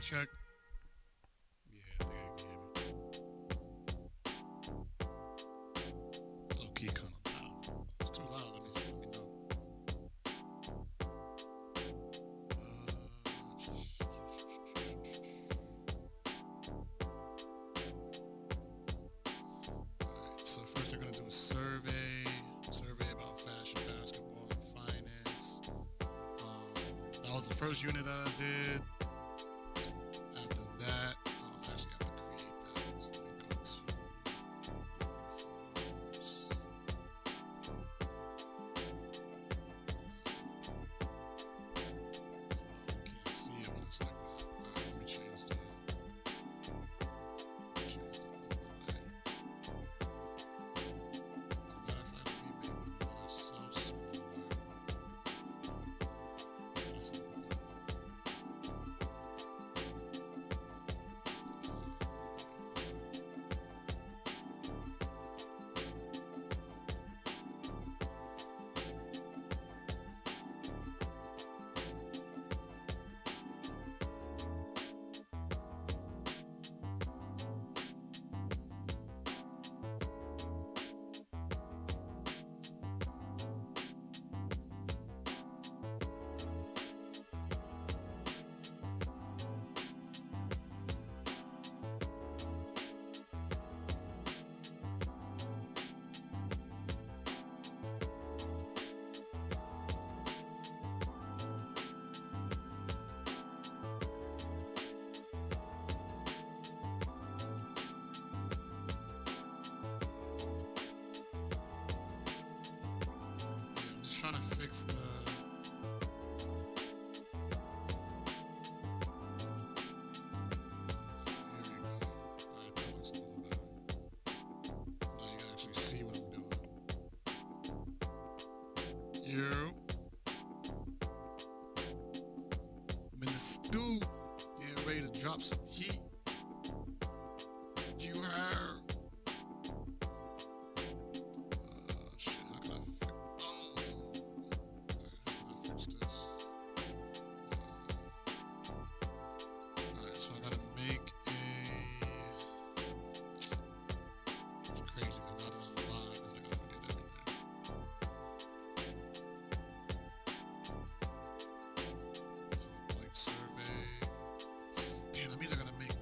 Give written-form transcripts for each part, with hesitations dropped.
Check. Yeah, I think I can hear me. Low key kind of loud. If it's too loud, let me know. Alright, so first they're gonna do a survey about fashion, basketball, and finance. That was the first unit that I did. After that, I actually have to create that. So let me go to Google Forms. Can't see it when it's like that. Alright, let me change the overlay. As a matter of fact, let me make myself smaller. That's what we'll do. Yeah, I'm just trying to fix the. Here we go. Alright, that looks a little better. Now you can actually see what I'm doing. You. I'm in the stew. Getting ready to drop some heat. You heard? Shit, how can I fix? Oh, how can I fix this? Alright, so I gotta make a. It's crazy because now that I'm live, it's like I forget everything. So the blank survey. Damn, that means I gotta make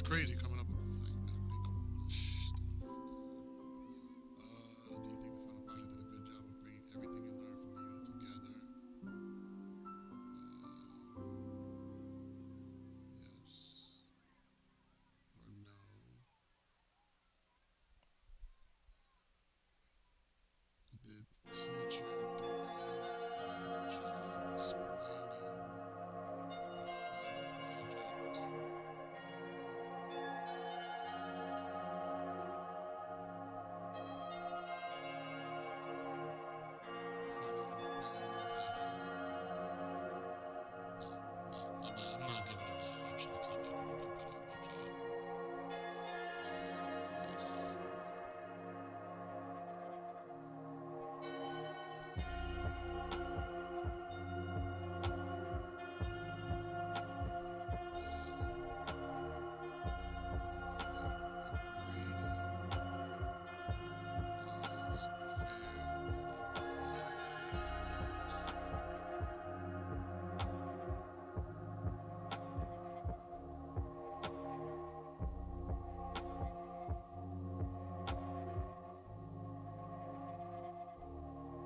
crazy coming up with like, I think of all this stuff. Do you think the final project did a good job of bringing everything you learned from the unit together? Yes or no? Did the teacher do a good job explaining the final project? Could have been better. No, I'm not giving him that option to tell me I could have been better at my job. Yes. Is that the grading was fair for the final What are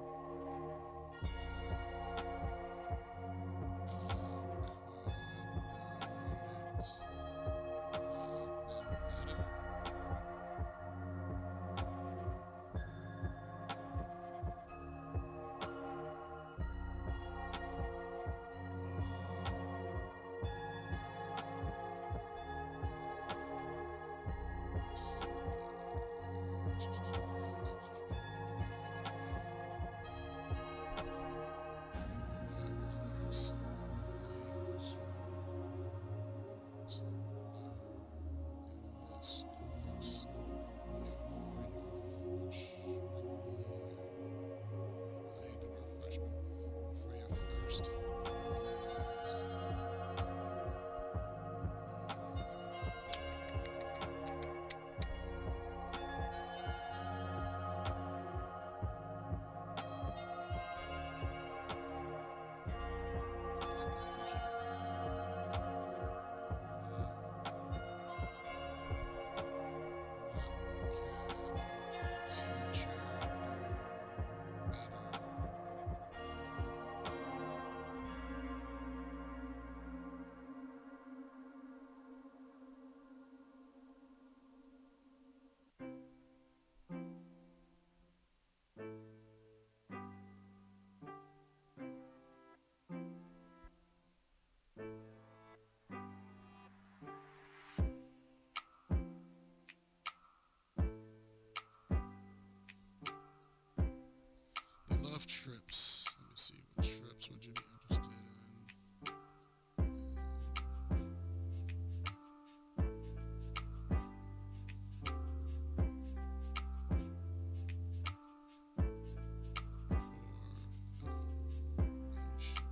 some things you want to know in this course before your freshman year? I hate the word freshman. Before your first years. I like that question. What can the teacher do better? They love trips. Let me see. What trips would you be interested in? For formations.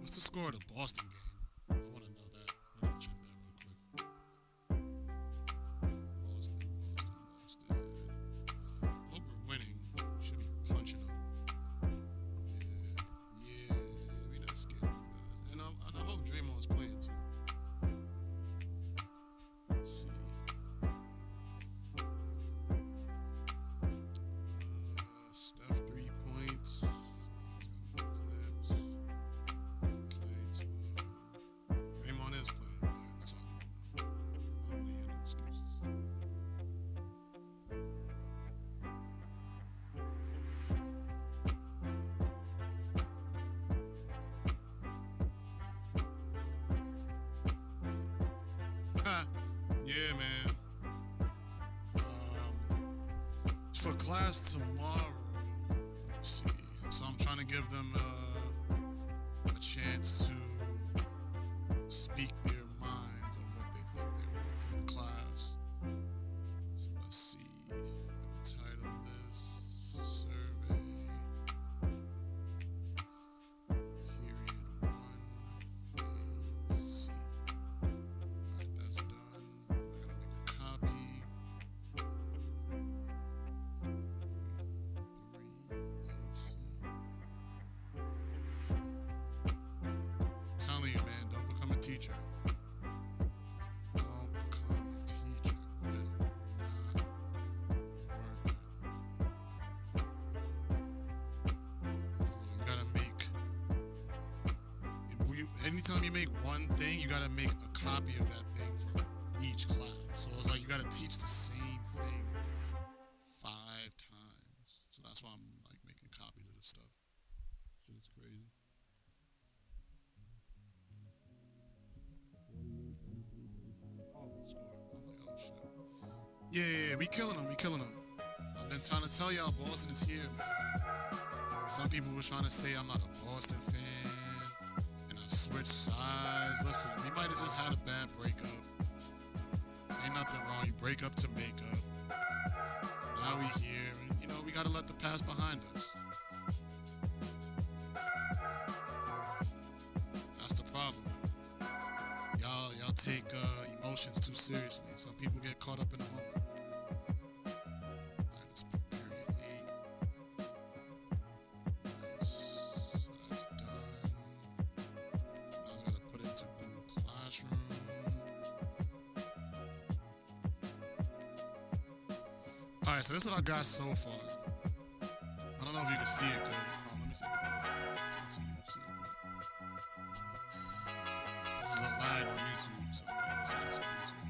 What's the score of the Boston game? I want to know that. I gotta check that real quick. Boston, Boston, Boston. I hope we're winning. Should be punching them. Yeah, we not scared of these guys. And I hope Draymond's playing too. Let's see. Steph 3 points. Lips. Clay 12. Draymond is playing. Yeah, that's all I need to know. I don't want to hear no excuses. Yeah, man. For class tomorrow, let me see. So I'm trying to give them a chance to speak their minds on what they think they want from the class. So let's see. I'm gonna title this survey. Period 1AC. Alright, that's done. Then I gotta make a copy. 3AC. Telling you, man, don't become a teacher. Don't become a teacher. That is not worth it. You gotta make. Anytime you make one thing, you gotta make a copy of that thing for each class. So it's like you gotta teach the same thing 5 times. So that's why I'm like making copies of this stuff. Shit is crazy. Oh, score. I'm like, oh shit. Yeah, we killing them. We killing them. I've been trying to tell y'all, Boston is here, man. Some people were trying to say I'm not a Boston fan and I switched sides. Listen, we might have just had a bad breakup. Ain't nothing wrong. You break up to make up. Now we here, and you know we gotta let the past behind us. That's the problem. Y'all take emotions too seriously. Some people get caught up in the moment. Alright, let's put period 8. Nice. So that's done. Now I just gotta put it into Google Classroom. Alright, so this is what I got so far. I don't know if you can see it good. Oh, let me see. Trying to see if you can see it good. This is a lag on YouTube, so you can see this on YouTube.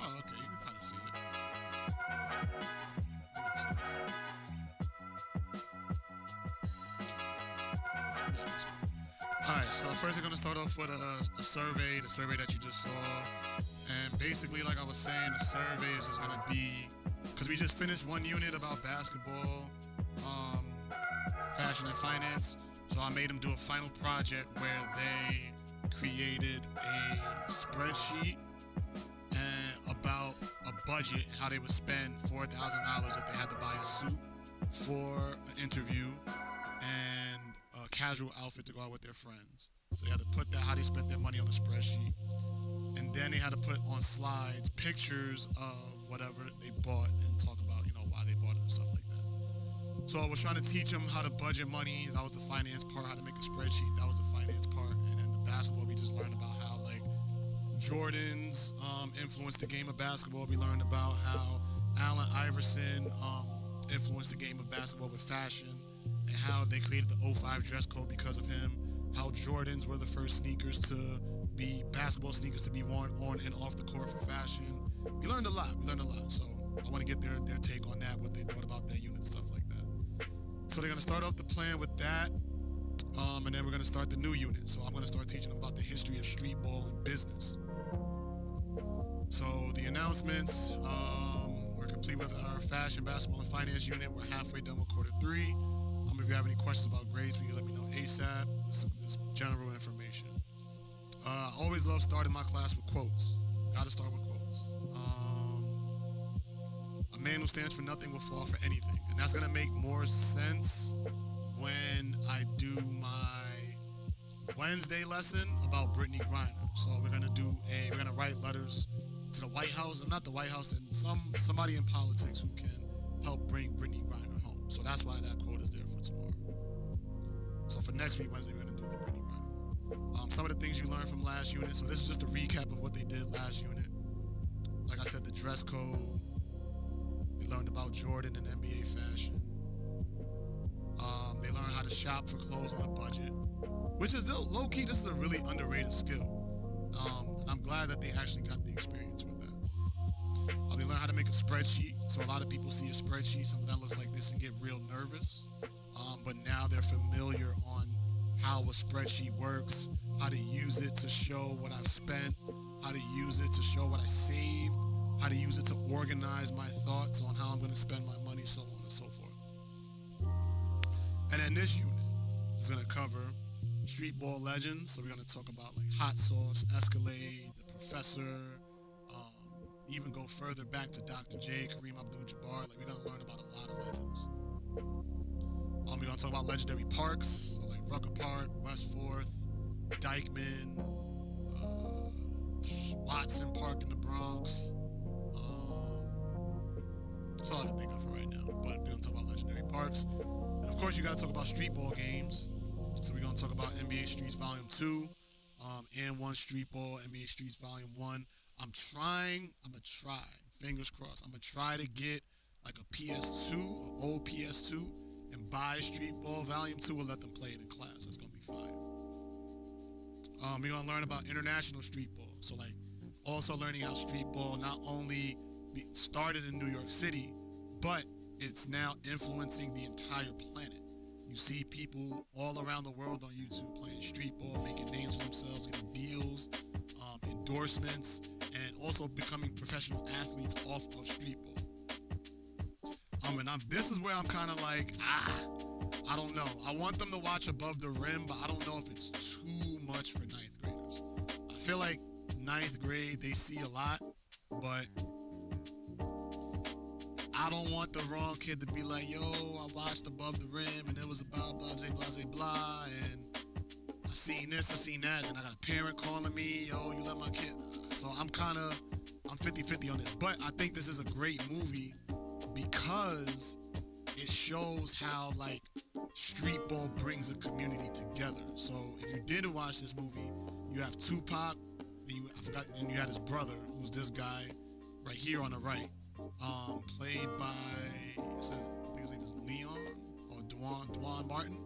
Oh, okay, you can kind of see it. Makes sense. Yeah, that's cool. Alright, so first we're gonna start off with a survey, the survey that you just saw. And basically, like I was saying, the survey is just gonna be, because we just finished one unit about basketball, fashion and finance. So I made them do a final project where they created a spreadsheet and about a budget, how they would spend $4,000 if they had to buy a suit for an interview and a casual outfit to go out with their friends. So they had to put that, how they spent their money on a spreadsheet. And then they had to put on slides pictures of whatever they bought and talk about, you know, why they bought it and stuff like that. So I was trying to teach them how to budget money. That was the finance part, how to make a spreadsheet. That was the finance part. And then the basketball, we just learned about how, like, Jordan's influenced the game of basketball. We learned about how Allen Iverson influenced the game of basketball with fashion and how they created the '05 dress code because of him. How Jordans were the first sneakers to be basketball sneakers to be worn on and off the court for fashion. We learned a lot. So I want to get their take on that, what they thought about that unit and stuff like that. So they're going to start off the plan with that. And then we're going to start the new unit. So I'm going to start teaching them about the history of street ball and business. So the announcements, we're complete with our fashion, basketball, and finance unit. We're halfway done with quarter 3. If you have any questions about grades, please let me know ASAP. This general information. I always love starting my class with quotes. Gotta start with quotes. A man who stands for nothing will fall for anything. And that's gonna make more sense when I do my Wednesday lesson about Brittany Griner. So we're gonna write letters to the White House, and not the White House, and somebody in politics who can help bring Brittany Griner home. So that's why that quote is there for tomorrow. So for next week, Wednesday, we're gonna do the Brittany Griner. Some of the things you learned from last unit. So this is just a recap of what they did last unit. Like I said, the dress code. They learned about Jordan and NBA fashion. They learned how to shop for clothes on a budget, which is low key. This is a really underrated skill, and I'm glad that they actually got the experience with that. They learned how to make a spreadsheet. So a lot of people see a spreadsheet, something that looks like this, and get real nervous. But now they're familiar on how a spreadsheet works, how to use it to show what I've spent, how to use show what I saved, how to use it to organize my thoughts on how I'm going to spend my money, so on and so forth. And then this unit is going to cover street ball legends. So we're going to talk about like Hot Sauce, Escalade, The Professor, even go further back to Dr. J, Kareem Abdul-Jabbar. Like we're going to learn about a lot of legends. We're going to talk about legendary parks, so like Rucker Park, West 4th, Dykeman, Watson Park in the Bronx. That's all I can think of for right now. But we're going to talk about legendary parks. And of course, you got to talk about street ball games. So we're going to talk about NBA Streets Volume 2 and 1 Street Ball, NBA Streets Volume 1. I'm going to try, fingers crossed, I'm going to try to get like a PS2, an old PS2, and buy Street Ball Volume 2 and let them play it in class. That's going to be fire. We're going to learn about international street ball. So like also learning how street ball not only started in New York City, but it's now influencing the entire planet. You see people all around the world on YouTube playing street ball, making names for themselves, getting deals, endorsements, and also becoming professional athletes off of street ball. This is where I'm kind of like, I don't know. I want them to watch Above the Rim, but I don't know if it's too much for 9th graders. I feel like 9th grade, they see a lot, but I don't want the wrong kid to be like, yo, I watched Above the Rim, and it was about blah, blah, blah, and I seen this, I seen that, and I got a parent calling me, yo, you let my kid. So I'm 50-50 on this. But I think this is a great movie because it shows how, like, street ball brings a community together. So if you didn't watch this movie, you have Tupac, and you had his brother, who's this guy right here on the right, played by, I think his name is Leon, or Dwan Martin.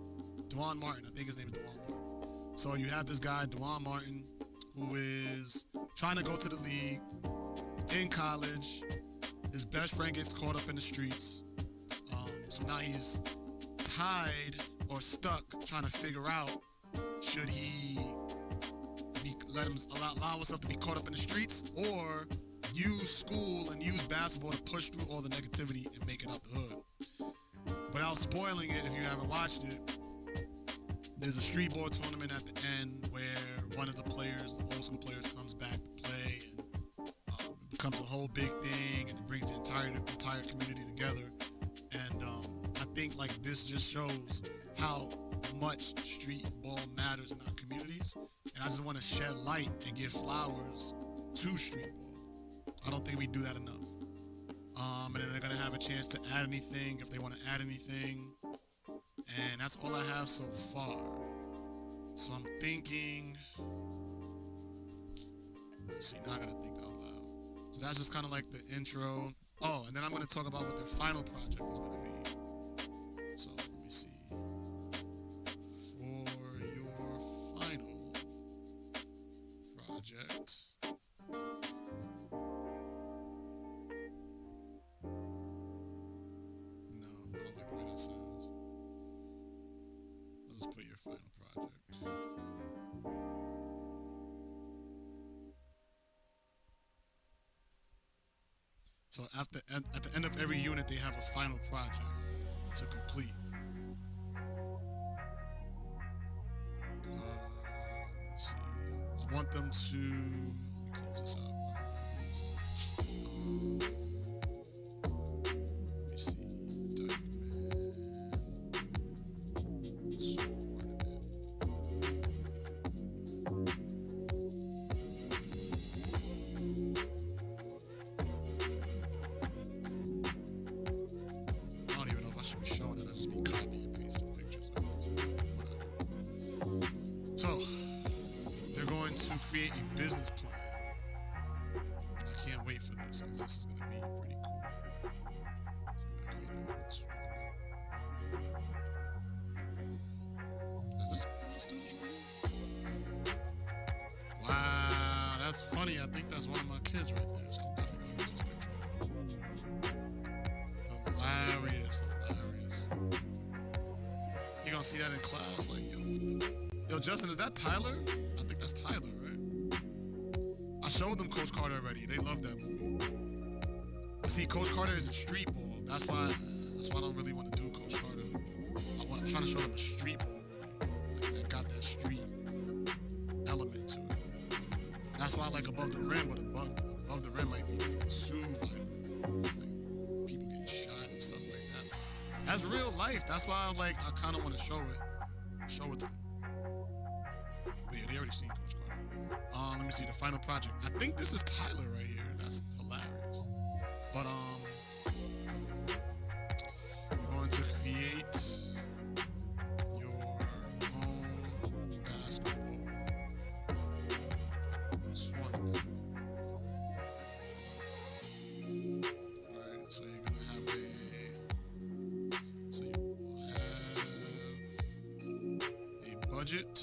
Dwan Martin, I think his name is Dwan Martin. So you have this guy, Dwan Martin, who is trying to go to the league in college. His best friend gets caught up in the streets. So now he's tied or stuck trying to figure out, should he allow himself to be caught up in the streets, or use school and use basketball to push through all the negativity and make it out the hood. Without spoiling it, if you haven't watched it, there's a street ball tournament at the end where one of the players, the old school players, comes back to play, and it becomes a whole big thing, and it brings the entire community together. And I think like this just shows how much street ball matters in our communities, and I just want to shed light and give flowers to street ball. I don't think we do that enough. And then they're gonna have a chance to add anything if they want to add anything. And that's all I have so far. So I'm thinking, let's see, now I gotta think out loud. So that's just kind of like the intro. Oh, and then I'm gonna talk about what their final project is gonna be. So let me see. For your final project. Final project. So at the end of every unit, they have a final project to complete. Let me see. I want them to, let me close this out. Let me see. Create a business plan, and I can't wait for this because this is going to be pretty cool. So I'm going to create the tournament. Is this still true? Wow, that's funny. I think that's one of my kids right there, so I'm definitely going to use this picture. Hilarious. You gonna see that in class? Like, yo, Justin, is that Tyler? I think that's Tyler, right? I showed them Coach Carter already. They love that movie. I see Coach Carter is a street ball. That's why I don't really want to do Coach Carter. I'm trying to show them a street ball movie. Like, that got that street element to it. That's why I like Above the Rim, but above the Rim might be like too violent. Like, people getting shot and stuff like that. That's real life. That's why I kind of want to show it. Show it to them. But yeah, they already seen Coach Carter. Let me see the final project. I think this is Tyler right here. That's hilarious. But you're going to create your own basketball tournament. Alright, so you're gonna have so you will have a budget.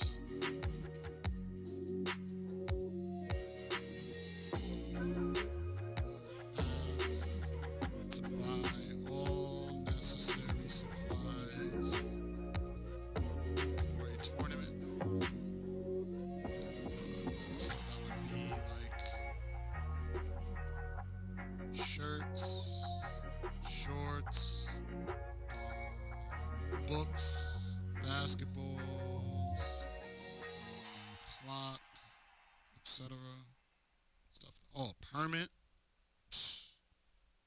Shirts, shorts, books, basketballs, clock, etc. Stuff. Oh, permit.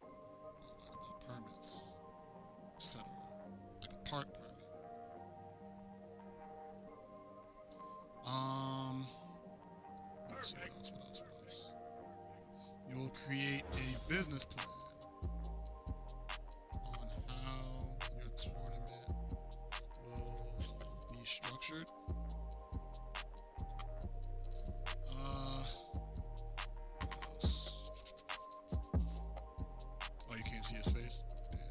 Learn about permits, etc. Like a park permit. Let me see what else. You will create a business plan on how your tournament will be structured. What else? Oh, you can't see his face? Yeah.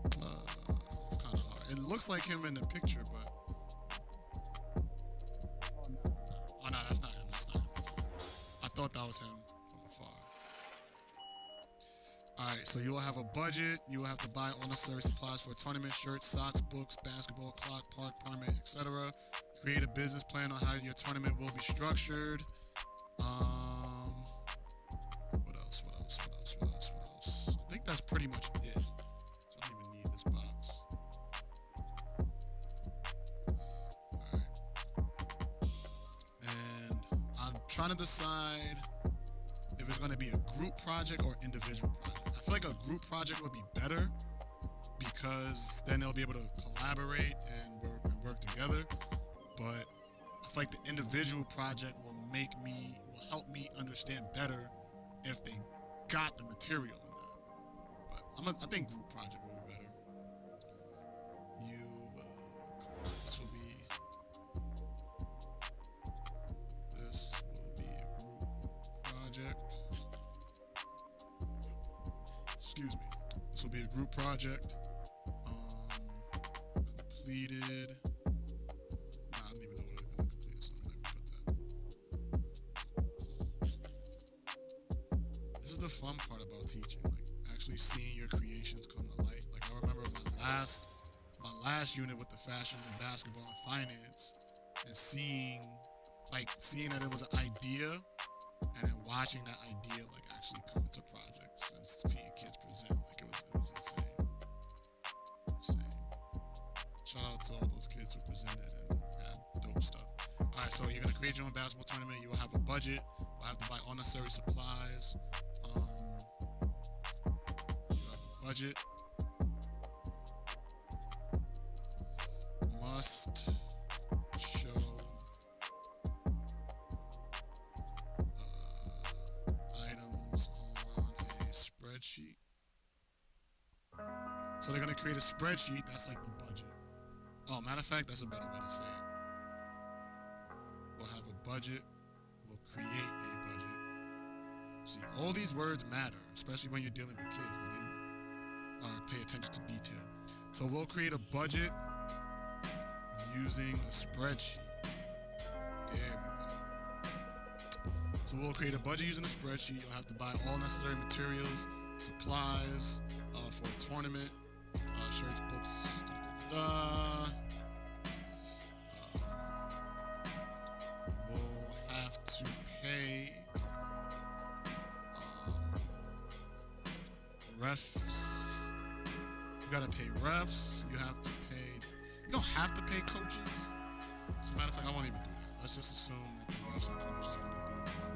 It's kind of hard. It looks like him in the picture, but... Oh, no, that's not him. I thought that was him. Alright, so you will have a budget. You will have to buy all necessary supplies for a tournament: shirts, socks, books, basketball, clock, park permit, etc. Create a business plan on how your tournament will be structured. What else? I think that's pretty much it. So I don't even need this box. Alright. And I'm trying to decide if it's going to be a group project or individual project. I feel like a group project would be better because then they'll be able to collaborate and work together. But I feel like the individual project will help me understand better if they got the material or not. But I think group project will be better. This will be a group project. Excuse me. This will be a group project. Completed. Nah, I don't even know what I'm completed, so I'm not gonna put that. This is the fun part about teaching, like actually seeing your creations come to light. Like I remember my last unit with the fashion and basketball and finance, and seeing that it was an idea, and then watching that idea like actually come into projects and seeing kids present, like it was insane. Shout out to all those kids who presented and had dope stuff. Alright, so you're gonna create your own basketball tournament. You will have a budget. You'll have to buy all necessary supplies. You have a budget. Must show items on a spreadsheet. So they're gonna create a spreadsheet. That's like the budget. Oh, matter of fact, that's a better way to say it. We'll have a budget. We'll create a budget. See, all these words matter, especially when you're dealing with kids, because they pay attention to detail. So we'll create a budget using a spreadsheet. There we go. So we'll create a budget using a spreadsheet. You'll have to buy all necessary materials, supplies for a tournament, shirts, books, we'll have to pay refs. You gotta pay refs. You have to pay. You don't have to pay coaches. As a matter of fact, I won't even do that. Let's just assume that the refs and coaches are gonna do it for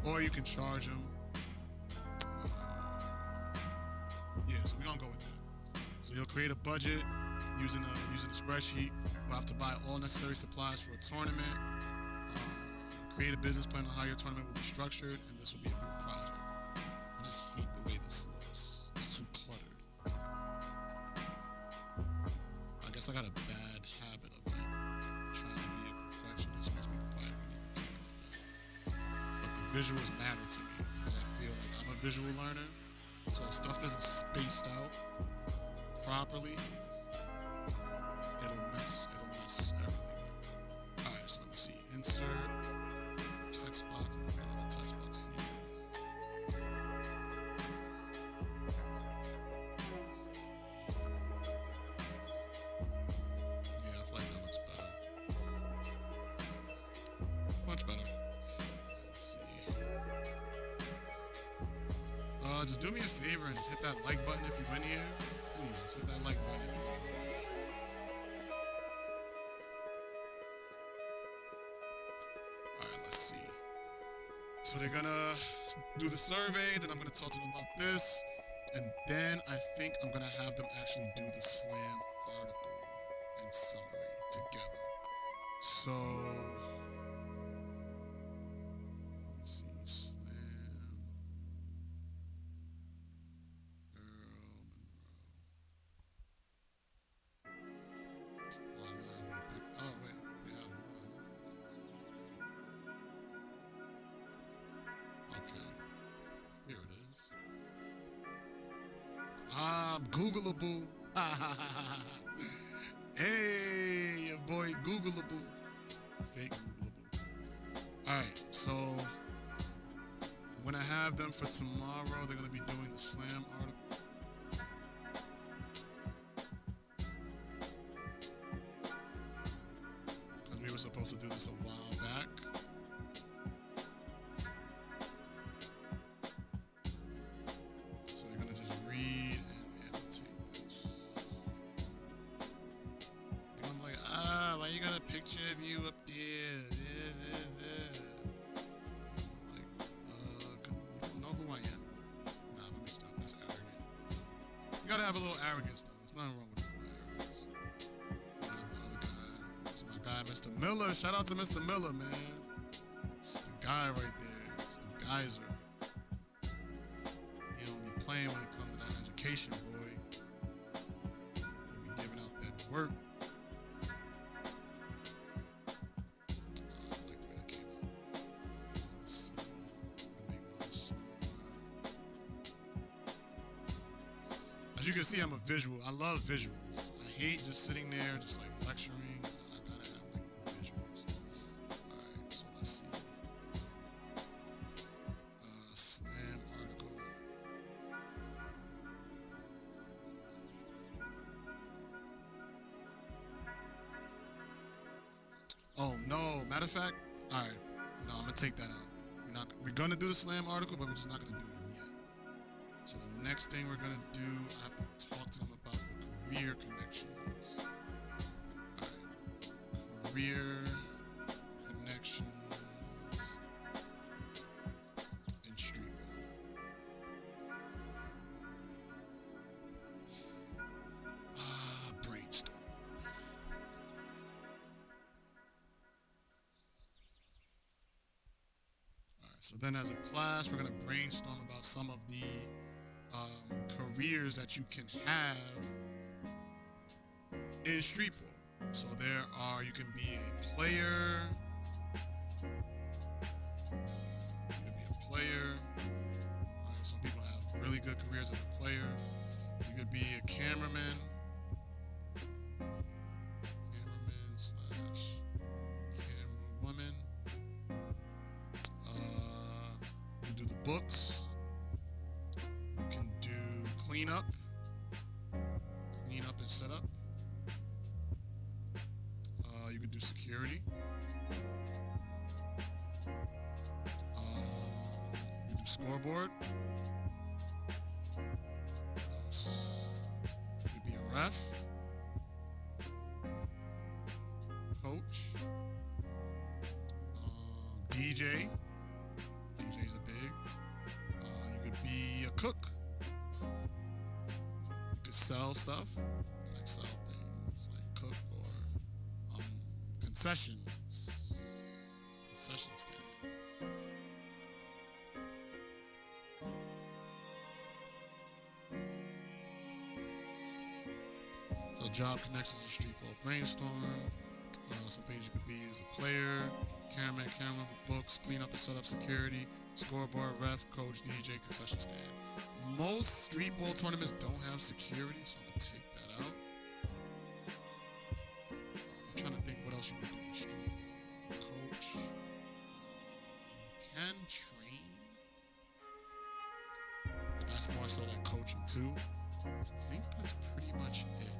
you, or you can charge them. Yeah, so we're gonna go with that. So you'll create a budget using a spreadsheet. You'll have to buy all necessary supplies for a tournament. Create a business plan on how your tournament will be structured, and this will be a group project. I just hate the way this looks. It's too cluttered. I guess I got a bad habit of trying to be a perfectionist. Most people probably wouldn't even care about that. But the visuals matter to me because I feel like I'm a visual learner. So if stuff isn't spaced out properly, it'll mess everything up. Alright, so let me see. Insert text box. I'm gonna find the text box here. Yeah, I feel like that looks better. Much better. Let's see. Just do me a favor and just hit that like button if you've been here. Please, just hit that like button if you've been here. Alright, let's see. So they're gonna do the survey, then I'm gonna talk to them about this, and then I think I'm gonna have them actually do the slam article and summary together. So let's see, slam Earl Monroe. Oh, wait, they have one. Okay, here it is. Googleable. Hey, your boy Googleable. Fake Googleable. Alright, so I'm gonna have them for tomorrow. They're gonna be doing the slam article. Because we were supposed to do this a while back. So they're gonna just read and annotate this. And I'm like, why you got a picture of you up there? I'm like, you don't know who I am. Nah, let me stop. That's arrogant. You gotta have a little arrogance though. There's nothing wrong with a little arrogance. I have the other guy. It's my guy, Mr. Miller. Shout out to Mr. Miller, man. It's the guy right there. It's the geyser. He don't be playing when it comes to that education, boy. He be giving out that work. I don't like the way that came out. Let's see. Let me make mine smaller. As you can see, I'm a visual. I love visuals. I hate just sitting there, just like lecturing. I gotta have like visuals. Alright, so let's see. Slam article. Oh no! Matter of fact, all right. No, I'm gonna take that out. We're gonna do the slam article, but we're just not gonna do it yet. So the next thing we're gonna do, I have to talk to them about the career connections. All right, career connections in streetball. Brainstorm. So then as a class, we're going to brainstorm about some of the careers that you can have in streetball. So you can be a player. You could be a player. Some people have really good careers as a player. You could be a cameraman. Cameraman slash camerawoman. You can do the books. You can do cleanup and setup. You could do security. You can do scoreboard. ref, coach, DJ. DJ's a big. You could be a cook. You could sell stuff, like sell things, like cook or concessions, concession stand. So job connections to streetball brainstorm. Some things you could be as a player, camera, books, clean up and set up security, scoreboard, ref, coach, DJ, concession stand. Most streetball tournaments don't have security, so I'm gonna take that out. I'm trying to think what else you can do with streetball. Coach, can train, but that's more so like coaching too. I think that's pretty much it.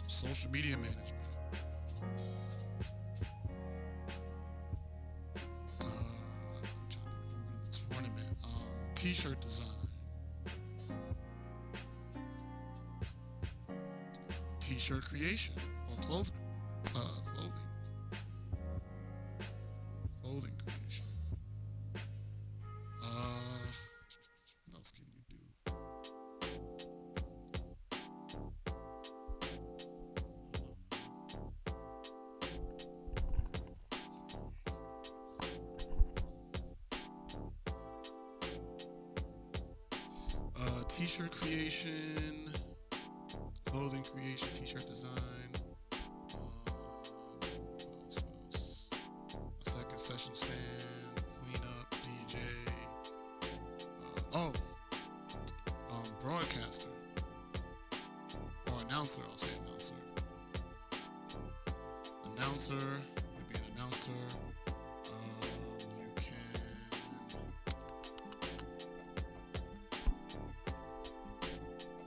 Social media management. I'm trying to think if I'm winning the tournament. T-shirt design. T-shirt creation or clothing. Clothing creation. What else can you do? T-shirt creation, clothing creation, t-shirt design. What else? A second session stand, cleanup, DJ. Broadcaster or announcer. I'll say announcer. Announcer would be an announcer. You can.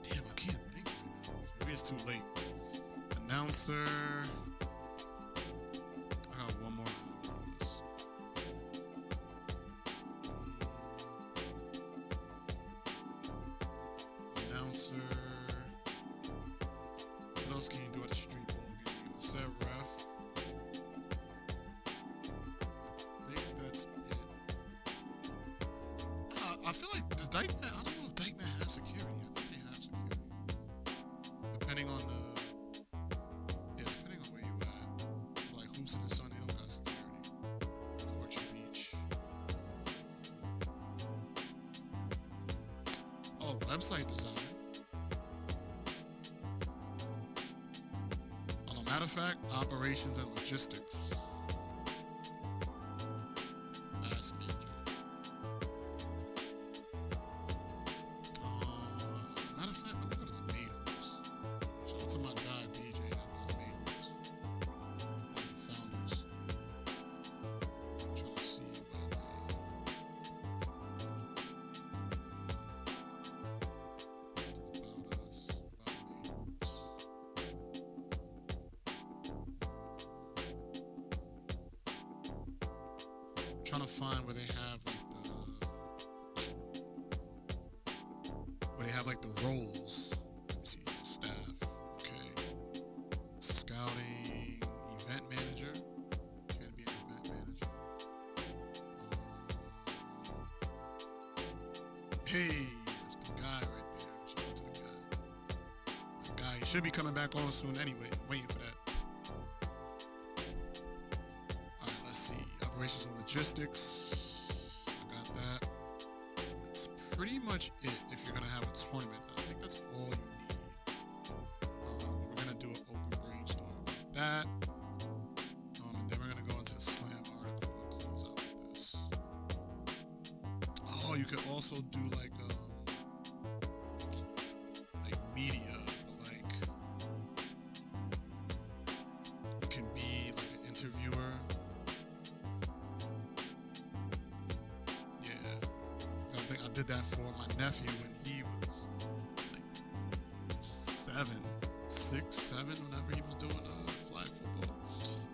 Damn, I can't think right now. Maybe it's too late. Announcer. I got one more on this. Announcer. What else can you do at a street ball game? I said ref. I think that's it. I feel like does Dykeman? I don't know if Dykeman has security. I think they have security. Depending on depending on where you at. Like Hoops in the Sun, they don't got security. It's Orchard Beach. Website design. Matter of fact, operations and logistics. Mass major. Matter of fact, let me go to the main hoops. Shout out to my guy BJ at those main hoops. One of the founders. I'm trying to see where about us, about main hoops. Trying to find where they have like the roles. Let me see, staff. Okay, scouting, event manager. Can be an event manager. Hey, that's the guy right there. Shout out to the guy. That guy, he should be coming back on soon anyway. Waiting for that. Operations and logistics. I got that. That's pretty much it if you're going to have a tournament. I think that's all you need. We're going to do an open brainstorm about that. And then we're going to go into the slam article and close out with this. Oh, you could also do like media, but like you can be like an interviewer. I did that for my nephew when he was like 7, whenever he was doing flag football.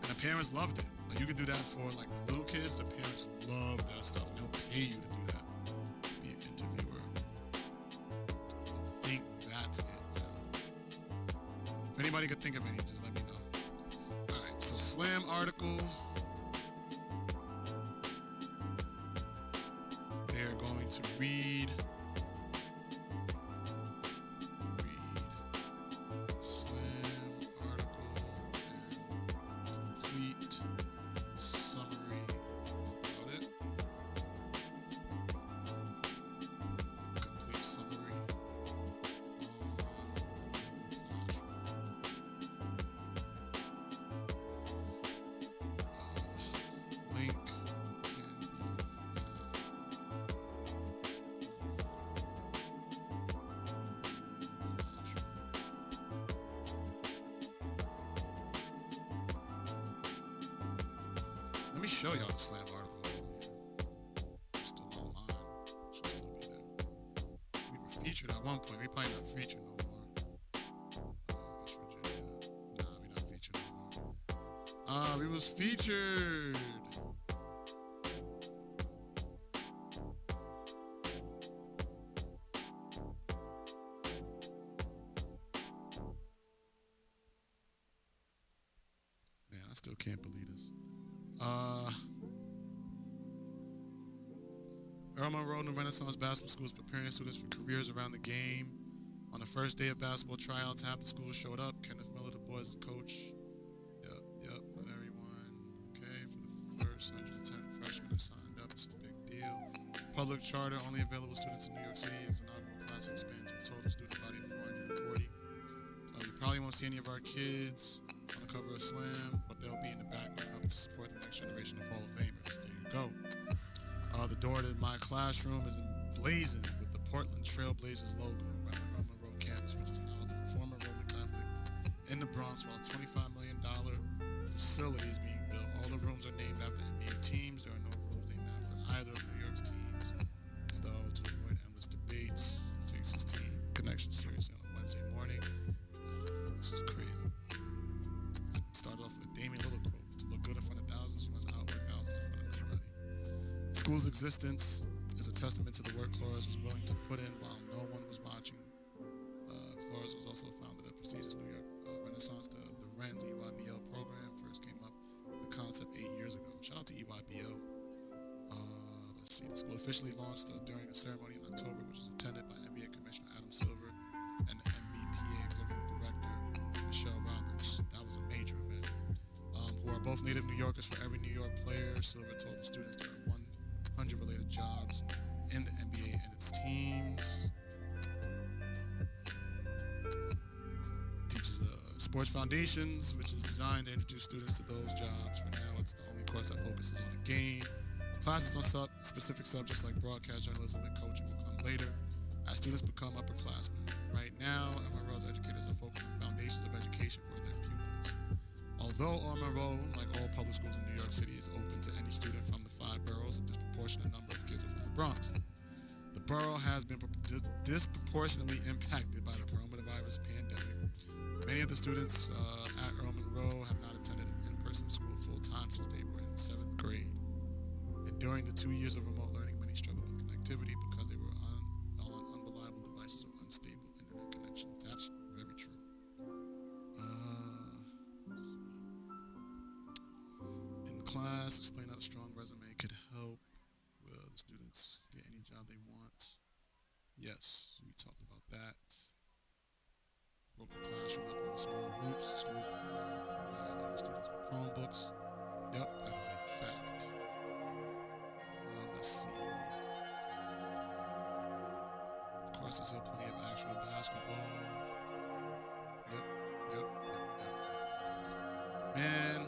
And the parents loved it. Like you could do that for like the little kids. The parents love that stuff. And they'll pay you to do that. Be an interviewer. I think that's it. anybody could think of any, just let me know. All right, so Slam article. They're going to read Slam article and complete summary about it. Complete summary on link can be Let me show y'all the Slam article. It's still online. Should still be there. We were featured at one point. We probably not featured no more. West Virginia. Nah, we not featured no more. We was featured. Man, I still can't believe this. Earl Monroe New Renaissance Basketball School is preparing students for careers around the game. On the first day of basketball tryouts, half the school showed up. Kenneth Miller, the boys' coach. Yep, not everyone. Okay, for the first 110 freshmen are signed up. It's a big deal. Public charter, only available students in New York City. Its inaugural class will expand to a total student body of 440. You probably won't see any of our kids on the cover of Slam, but they'll be in the background helping to support the next generation of Hall of Famers. There you go. The door to my classroom is emblazoned with the Portland Trail Blazers logo around the Earl Monroe campus, which is housed in the former Roman Catholic in the Bronx, while a $25 million facility is being built. All the rooms are named after NBA teams. There are no rooms named after either of New York's teams, though, to avoid endless debates. Takes his team connection seriously on a Wednesday morning. This is crazy. Started off with a Damian Lillard quote: "To look good in front of thousands, you must outwork thousands in front of nobody." The school's existence is a testament to the work Cloris was willing to put in while no one was watching. Cloris was also founded a prestigious New York Renaissance. The RENS EYBL program first came up with the concept 8 years ago. Shout out to EYBL. Let's see. The school officially launched during a ceremony in October, which was attended by NBA Commissioner Adam Silver and the NBPA Executive Director Michelle Roberts. That was a major event. Who are both native New Yorkers. For every New York player, Silver told the students there are 100 related jobs in the NBA and its teams. Teaches Sports Foundations, which is designed to introduce students to those jobs. For now, it's the only course that focuses on the game. Classes on specific subjects like broadcast journalism and coaching will come later as students become upperclassmen. Right now, MRO's educators are focused on foundations of education for their pupils. Although MRO, like all public schools in New York City, is open to any student from the 5 boroughs, a disproportionate number of kids are from the Bronx. The borough has been disproportionately impacted by the coronavirus pandemic. Many of the students at Earl Monroe have not attended an in-person school full-time since they were in the 7th grade. And during the 2 years of remote learning, many struggled with connectivity because they were on unreliable devices or unstable internet connections. That's very true. In class, explain how a strong resume could help the students get any job they want. Yes, we talked about that. Broke the classroom up into small groups. The school provides all students with Chromebooks. Yep, that is a fact. Let's see. Of course, there's still plenty of actual basketball. Yep. Man,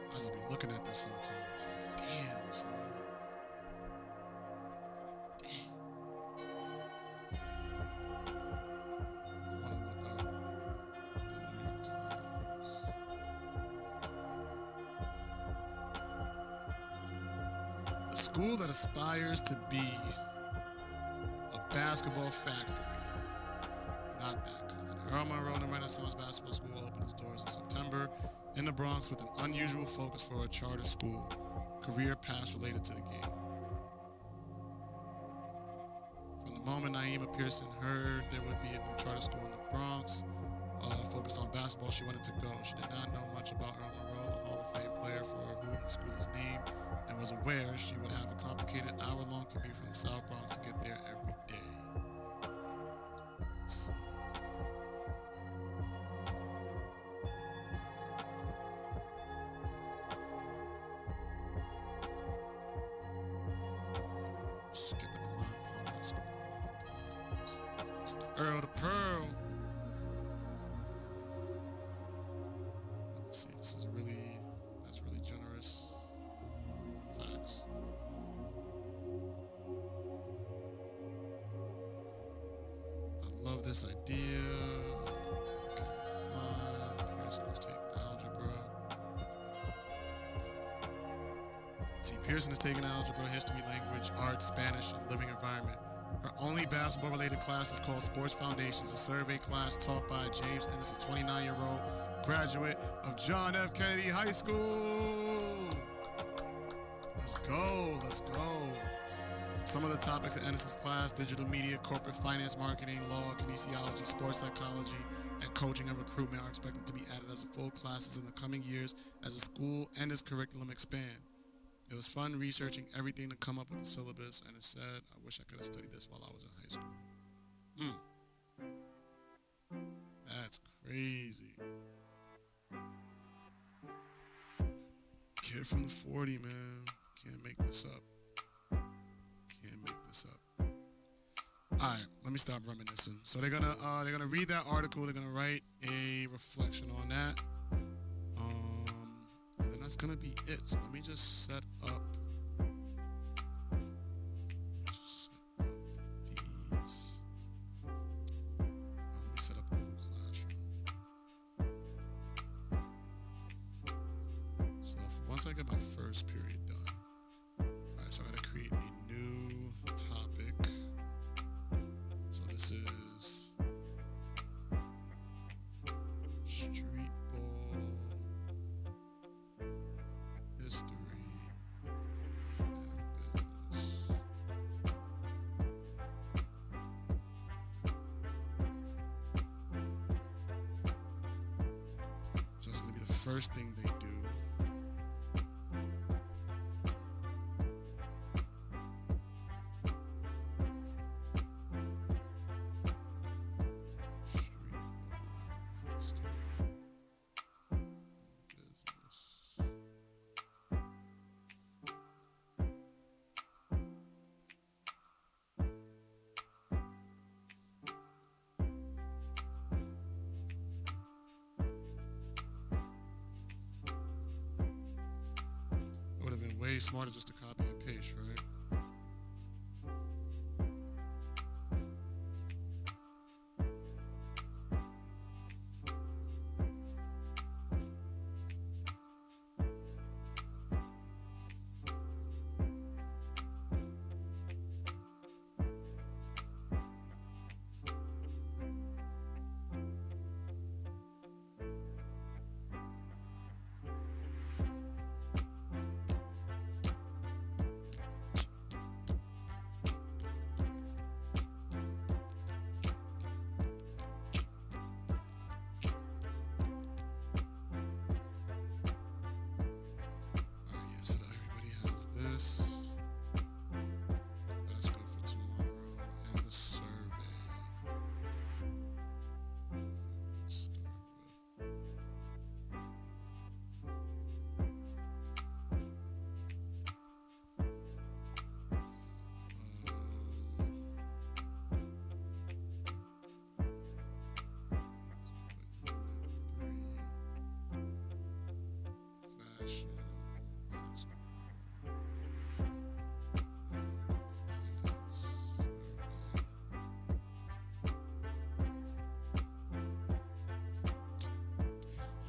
I just be looking at this sometimes. Like, damn, son. School that aspires to be a basketball factory. Not that kind. Earl Monroe New Renaissance Basketball School opened its doors in September in the Bronx with an unusual focus for a charter school, career paths related to the game. From the moment Naima Pearson heard there would be a new charter school in the Bronx, focused on basketball, she wanted to go. She did not know much about Earl Monroe, the Hall of Fame player for whom the school is named, and was aware she would have a complicated hour-long commute from the South Bronx to get there every day. Let's see. Skipping the line part, skipping the line part. It's the Earl to Pearl. Let me see. That's really generous. Facts. I love this idea. It can be fun. Pearson is taking algebra. See, Pearson is taking algebra, history, language, art, Spanish, and living environment. Her only basketball-related class is called Sports Foundations, a survey class taught by James Ennis, a 29-year-old graduate of John F. Kennedy High School. Let's go, let's go. Some of the topics in Ennis's class: digital media, corporate finance, marketing, law, kinesiology, sports psychology, and coaching and recruitment are expected to be added as full classes in the coming years as the school and its curriculum expand. It was fun researching everything to come up with the syllabus, and it said, I wish I could have studied this while I was in high school. That's crazy. Kid from the 40, man. Can't make this up. Can't make this up. Alright, let me stop reminiscing. So they're gonna read that article, they're gonna write a reflection on that. And then that's gonna be it. So let me just set up these. Let me set up a little classroom. So once I get my first period done, alright, so I gotta create a new topic. So this is street ball history and business. So it's gonna be the first thing they do. Street ball history and business. It would have been way smarter just to copy and paste, right? Alright, yeah, so that everybody has this. That's good for tomorrow. And the survey. Start with. Fashion, basketball, finance, survey.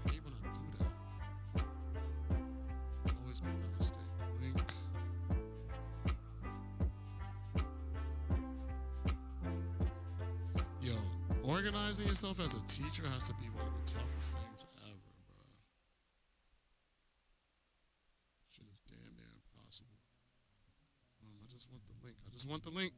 I hate when I do that. I always make that mistake. Link. Yo, organizing yourself as a teacher has to be one of the toughest things ever, bro. Shit is damn near impossible. I just want the link. I just want the link.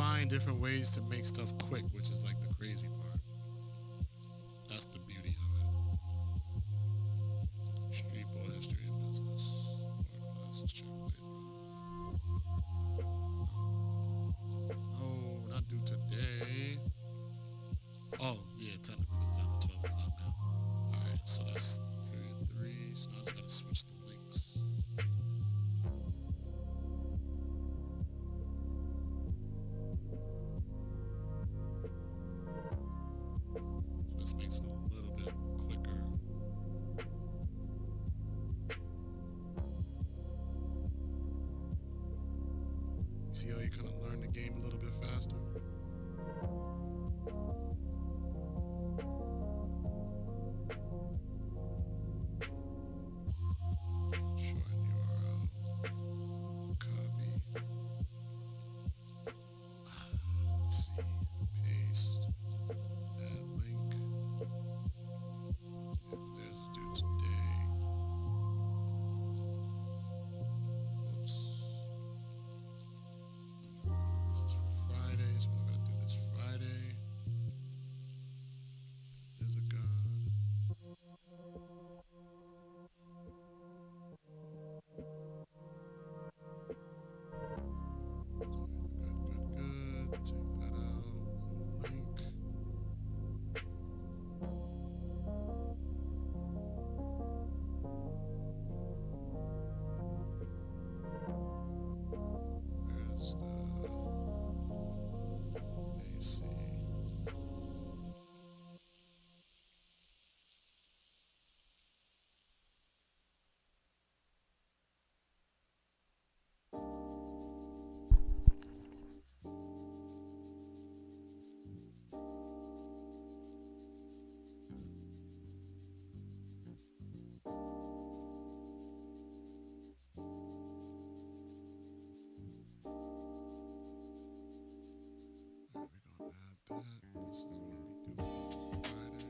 find different ways to make stuff quick, which is like the crazy part. That's the beauty of it. Street ball history and business. Water classes, check No, not due today. Oh, yeah, technically it's down to 12 o'clock now. Alright, so that's period 3. So now I just gotta switch the links. So this makes it a little bit quicker. See how you kind of learn the game a little bit faster? Shorten URL. Copy. Let's see. Paste. Add link. If there's due today. Oops. This is for Friday, so we're gonna do this Friday. There's a God. Good. Take that out. Link. There's the AC. We're gonna add that. This is gonna be due on Friday.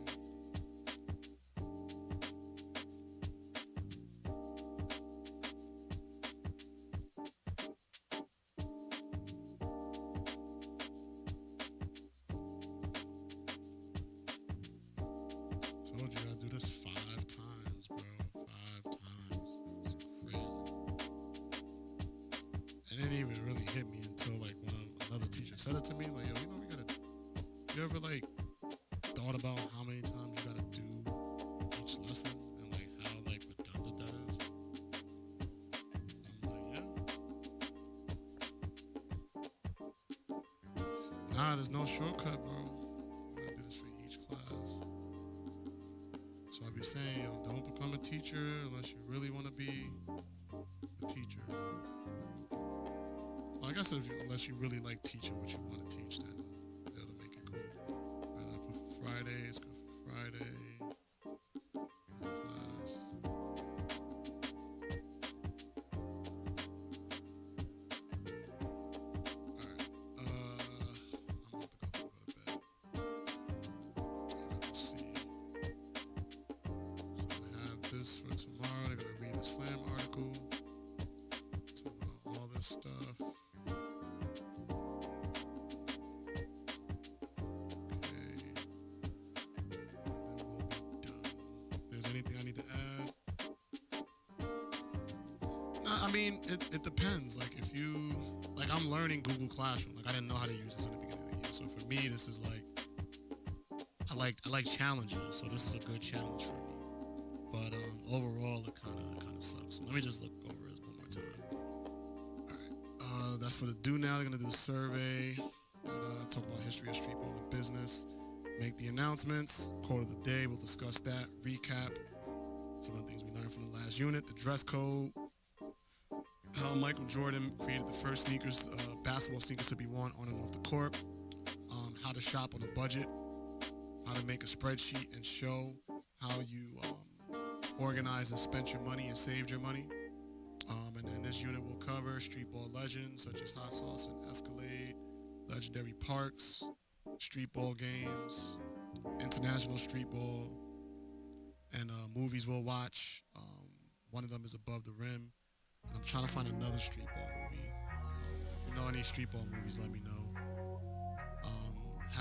Told you I gotta do this 5 times, bro. 5 times. It's crazy. It didn't even really hit me until like when another teacher said it to me. Like, yo, you know, we gotta. You ever like thought about how many times you gotta do each lesson and like how like redundant that is? I'm like, yeah. Nah, there's no shortcut, bro. You gotta do this for each class. So I be saying, yo, don't become a teacher unless you really want to be a teacher. Well, I guess unless you really like teaching what you want to teach, then it'll make it cool. Alright, I put for Friday. Let's go for Friday. Class. Alright. I'm about to go to bed. Alright, let's see. So I have this for tomorrow. They're gonna read the slam article. Talk about all this stuff. Anything I need to add? I mean, it depends. Like if you, like I'm learning Google Classroom. Like I didn't know how to use this in the beginning of the year. So for me, this is like, I like challenges. So this is a good challenge for me. But overall, it kind of sucks. So let me just look over this one more time. All right. That's for the do now. They're gonna do the survey. And, talk about history of street ball and business. Make the announcements, quote of the day, we'll discuss that, recap some of the things we learned from the last unit, the dress code, how Michael Jordan created the first sneakers, basketball sneakers to be worn on and off the court, how to shop on a budget, how to make a spreadsheet and show how you organize and spent your money and saved your money. And then this unit will cover street ball legends such as Hot Sauce and Escalade, legendary parks, street ball games, international street ball, and movies we'll watch. One of them is Above the Rim. And I'm trying to find another street ball movie. If you know any street ball movies, let me know.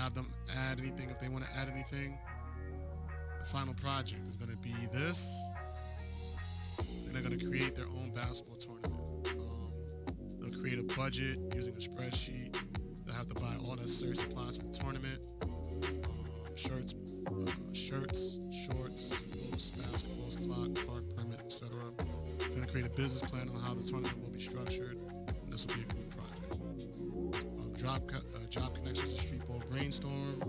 have them add anything if they want to add anything. The final project is going to be this. And they're going to create their own basketball tournament. They'll create a budget using a spreadsheet. They'll have to buy all necessary supplies for the tournament. Shirts, shorts, books, basketballs, clock, park permit, etc. We're going to create a business plan on how the tournament will be structured. And this will be a group project. Job connections to streetball brainstorm.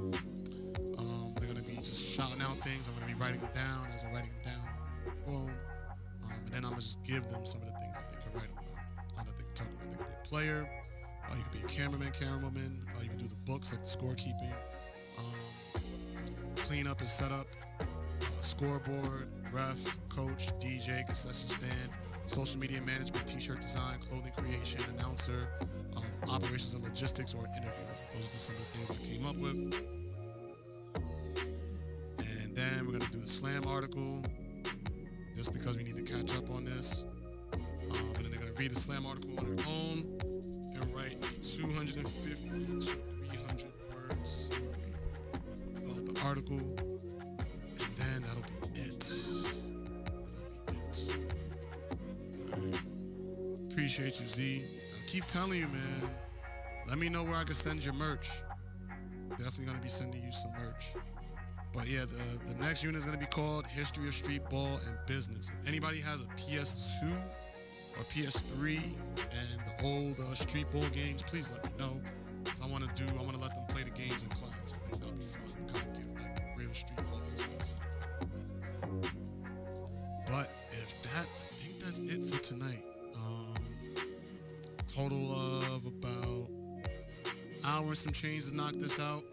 They're going to be just shouting out things. I'm going to be writing them down. As I'm writing them down, boom. And then I'm going to just give them some of the things that they can write about, that they can talk about. They could be a player. You could be a cameraman, you can do the books like the scorekeeping. Clean up and set up, scoreboard, ref, coach, DJ, concession stand, social media management, t-shirt design, clothing creation, announcer, operations and logistics, or an interviewer. Those are just some of the things I came up with. And then we're going to do the slam article, just because we need to catch up on this. And then they're going to read the slam article on their own and write a 250 to 300 word summary about the article, and then that'll be it. Right. Appreciate you, Z. I keep telling you, man. Let me know where I can send your merch. Definitely gonna be sending you some merch. But yeah, the next unit is gonna be called History of Street Ball and Business. If anybody has a PS2 or PS3 and the old street ball games, please let me know. Cause I wanna let them play the games in class. I think that'll be fun to kind of give like the real street ball lessons. But I think that's it for tonight. Total of about hour and some change to knock this out.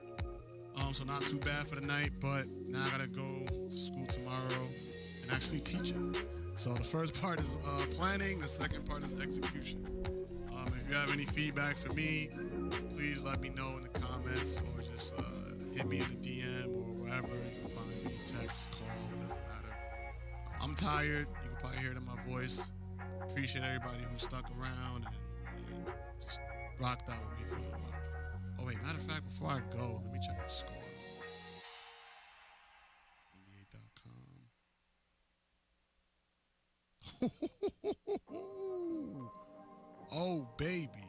So not too bad for the night, but now I gotta go to school tomorrow and actually teach it. So the first part is planning, the second part is execution. If you have any feedback for me, please let me know in the comments, or just hit me in the DM or wherever you can find me, text, call, it doesn't matter. I'm tired, you can probably hear it in my voice. Appreciate everybody who stuck around and just rocked out with me for a little while. Oh wait, matter of fact, before I go, let me check the score. NBA.com. Oh, baby.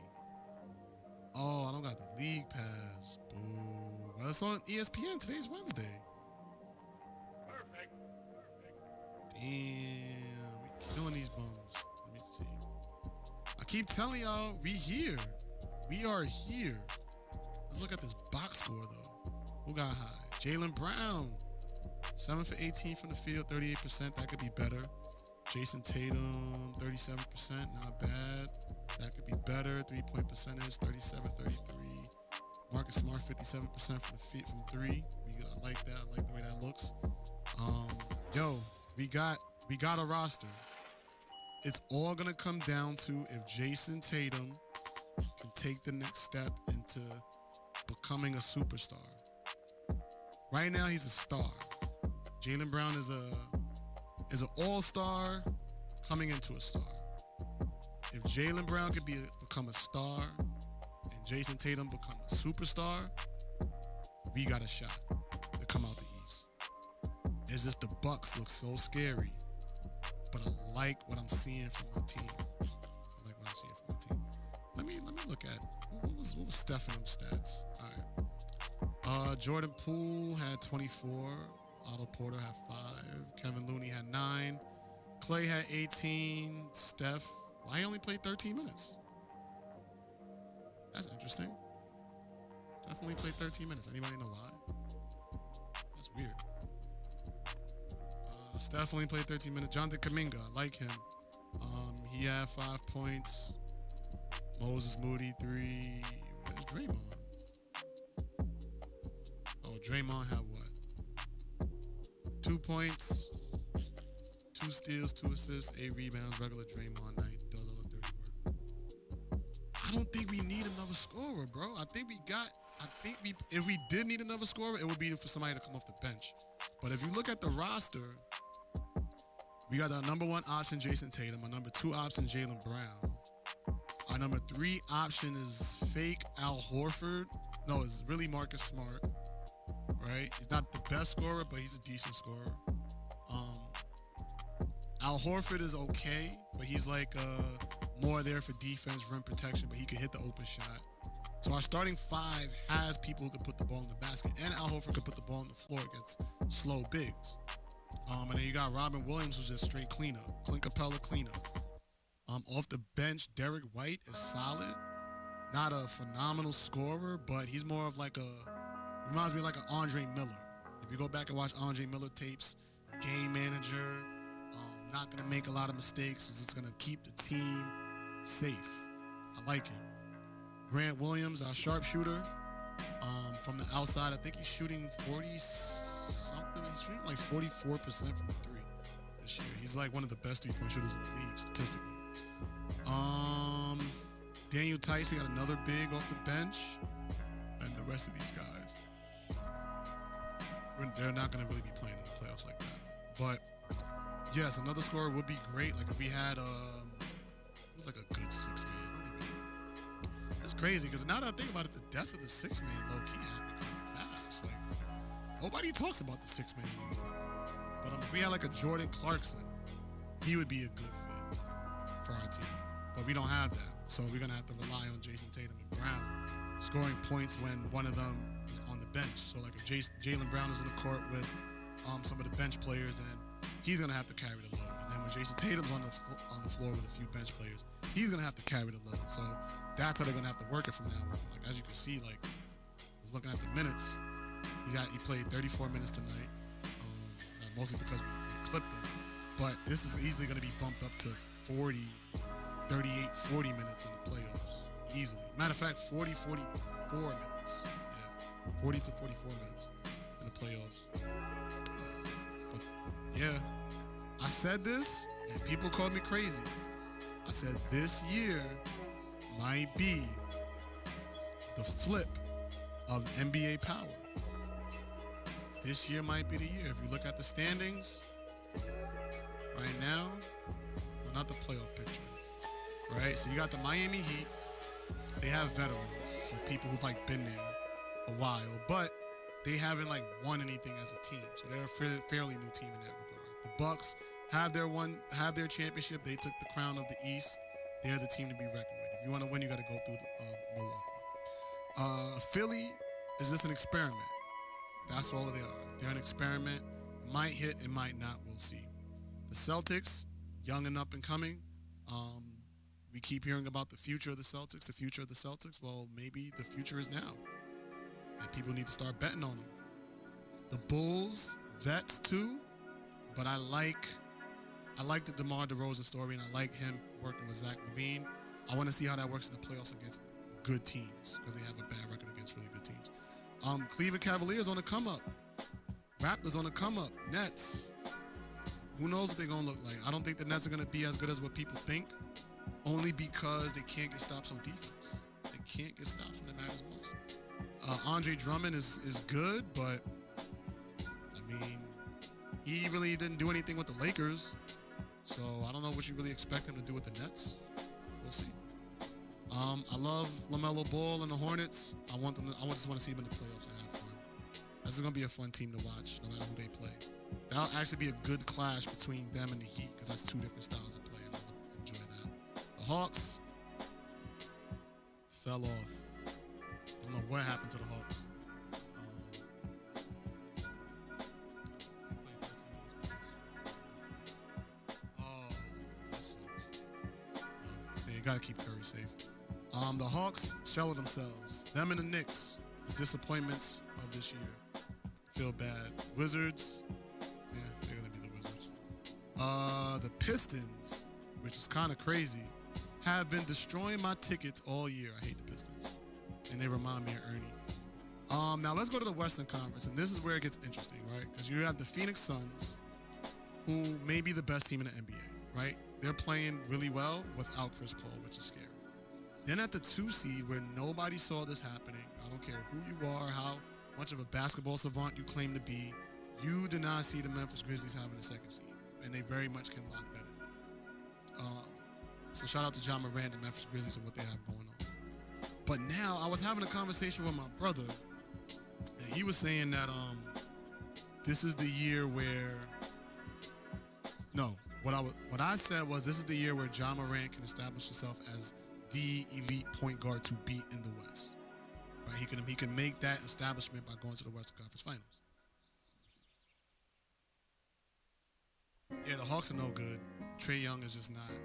Oh, I don't got the league pass. Boo. Well, it's on ESPN. Today's Wednesday. Perfect. Damn. We killing these bums. Let me see. I keep telling y'all, we here. We are here. Let's look at this box score, though. Who got high? Jaylen Brown. 7 for 18 from the field, 38%. That could be better. Jason Tatum, 37%. Not bad. That could be better. 3-point percentage, 37-33. Marcus Smart, 57% from three. I like that. I like the way that looks. We got a roster. It's all gonna come down to if Jason Tatum can take the next step into becoming a superstar. Right now, he's a star. Jaylen Brown is an all-star coming into a star. If Jaylen Brown could become a star and Jason Tatum become a superstar, we got a shot to come out the East. It's just the Bucks look so scary, but I like what I'm seeing from my team. Let me look at what was Steph in them stats. All right. Jordan Poole had 24. Otto Porter had 5. Kevin Looney had 9. Clay had 18. Steph, why he only played 13 minutes? That's interesting. Steph only played 13 minutes. Anybody know why? That's weird. Steph only played 13 minutes. Jonathan Kuminga, I like him. He had 5 points. Moses Moody, 3. Where's Draymond? Oh, Draymond had what? 2 points, 2 steals, 2 assists, 8 rebounds, regular Draymond night, does all the dirty work. I don't think we need another scorer, bro. If we did need another scorer, it would be for somebody to come off the bench. But if you look at the roster, we got our number 1 option, Jason Tatum, our number 2 option, Jaylen Brown. Our number 3 option is fake Al Horford. No, it's really Marcus Smart, right? He's not the best scorer, but he's a decent scorer. Um, Al Horford is okay, but he's like more there for defense, rim protection, but he can hit the open shot. So our starting five has people who can put the ball in the basket, and Al Horford could put the ball on the floor against slow bigs. And then you got Robin Williams, who's just straight cleanup, Clint Capella cleanup. Off the bench, Derek White is solid. Not a phenomenal scorer, but he's more of like reminds me like an Andre Miller. If you go back and watch Andre Miller tapes, game manager, not going to make a lot of mistakes. It's going to keep the team safe. I like him. Grant Williams, our sharpshooter, from the outside. I think he's shooting 40-something. He's shooting like 44% from the three this year. He's like one of the best three-point shooters in the league statistically. Daniel Tice, we got another big off the bench. And the rest of these guys, they're not going to really be playing in the playoffs like that. But, yes, another scorer would be great. Like if we had, it was like a good six-man. It's crazy because now that I think about it, the depth of the six-man low-key had become fast. Like, nobody talks about the six-man anymore. But if we had like a Jordan Clarkson, he would be a good fit for our team. But we don't have that. So we're going to have to rely on Jason Tatum and Brown scoring points when one of them is on the bench. So like if Jaylen Brown is in the court with some of the bench players, then he's going to have to carry the load. And then when Jason Tatum's on the floor with a few bench players, he's going to have to carry the load. So that's how they're going to have to work it from now on. Like as you can see, like I was looking at the minutes, he played 34 minutes tonight, mostly because we clipped him. But this is easily going to be bumped up to 40 minutes in the playoffs. Easily. Matter of fact, 44 minutes. Yeah, 40 to 44 minutes in the playoffs. But yeah, I said this and people called me crazy. I said this year might be the flip of NBA power. This year might be the year. If you look at the standings right now, well, not the playoff picture, right? So you got the Miami Heat. They have veterans, so people who've like been there a while, but they haven't like won anything as a team. So they're a fairly new team in that regard. The Bucks have their championship. They took the crown of the East. They're the team to be reckoned with. If you want to win, you got to go through Milwaukee. Philly is just an experiment. That's all they are. They're an experiment. It might hit, it might not. We'll see. The Celtics, young and up and coming. We keep hearing about the future of the Celtics, the future of the Celtics. Well, maybe the future is now. And people need to start betting on them. The Bulls, vets too. But I like the DeMar DeRozan story, and I like him working with Zach LaVine. I want to see how that works in the playoffs against good teams, because they have a bad record against really good teams. Cleveland Cavaliers on the come up. Raptors on the come up. Nets. Who knows what they're going to look like. I don't think the Nets are going to be as good as what people think, only because they can't get stops on defense. They can't get stops when it matters most. Andre Drummond is good, but, I mean, he really didn't do anything with the Lakers, so I don't know what you really expect him to do with the Nets. We'll see. I love LaMelo Ball and the Hornets. I just want to see them in the playoffs and have fun. This is going to be a fun team to watch, no matter who they play. That'll actually be a good clash between them and the Heat, because that's two different styles of play, and I would enjoy that. The Hawks fell off. I don't know what happened to the Hawks. That sucks. You got to keep Curry safe. The Hawks shell of themselves. Them and the Knicks, the disappointments of this year. Feel bad. Wizards, yeah, they're going to be the Wizards. The Pistons, which is kind of crazy, have been destroying my tickets all year. I hate the Pistons. And they remind me of Ernie. Now let's go to the Western Conference, and this is where it gets interesting, right? Because you have the Phoenix Suns, who may be the best team in the NBA, right? They're playing really well without Chris Paul, which is scary. Then at the 2 seed, where nobody saw this happening, I don't care who you are, how much of a basketball savant you claim to be, you did not see the Memphis Grizzlies having the 2nd seed, and they very much can lock that in. So shout out to John Morant and Memphis Grizzlies and what they have going on. But now I was having a conversation with my brother, and he was saying that this is the year where no, what I said was this is the year where John Morant can establish himself as the elite point guard to beat in the West. Right? He can make that establishment by going to the Western Conference Finals. Yeah, the Hawks are no good. Trae Young is just not.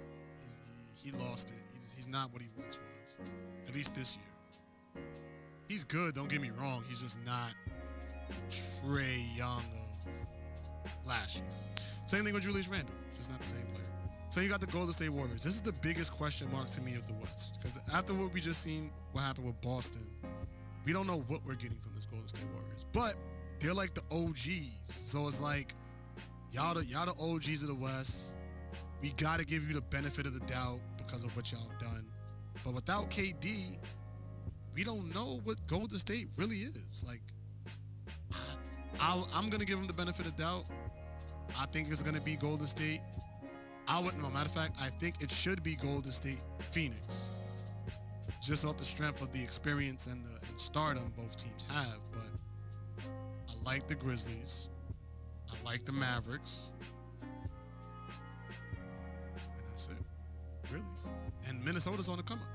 He lost it. He's not what he once was. At least this year. He's good. Don't get me wrong. He's just not Trae Young of last year. Same thing with Julius Randle. Just not the same player. So you got the Golden State Warriors. This is the biggest question mark to me of the West. Because after what we just seen, what happened with Boston, we don't know what we're getting from this Golden State Warriors. But they're like the OGs. So it's like, y'all the OGs of the West. We got to give you the benefit of the doubt because of what y'all done. But without KD, we don't know what Golden State really is. Like, I'm going to give them the benefit of doubt. I think it's going to be Golden State. Matter of fact, I think it should be Golden State Phoenix. Just off the strength of the experience and the stardom both teams have. But I like the Grizzlies. I like the Mavericks. And that's it. Really. And Minnesota's on the come up.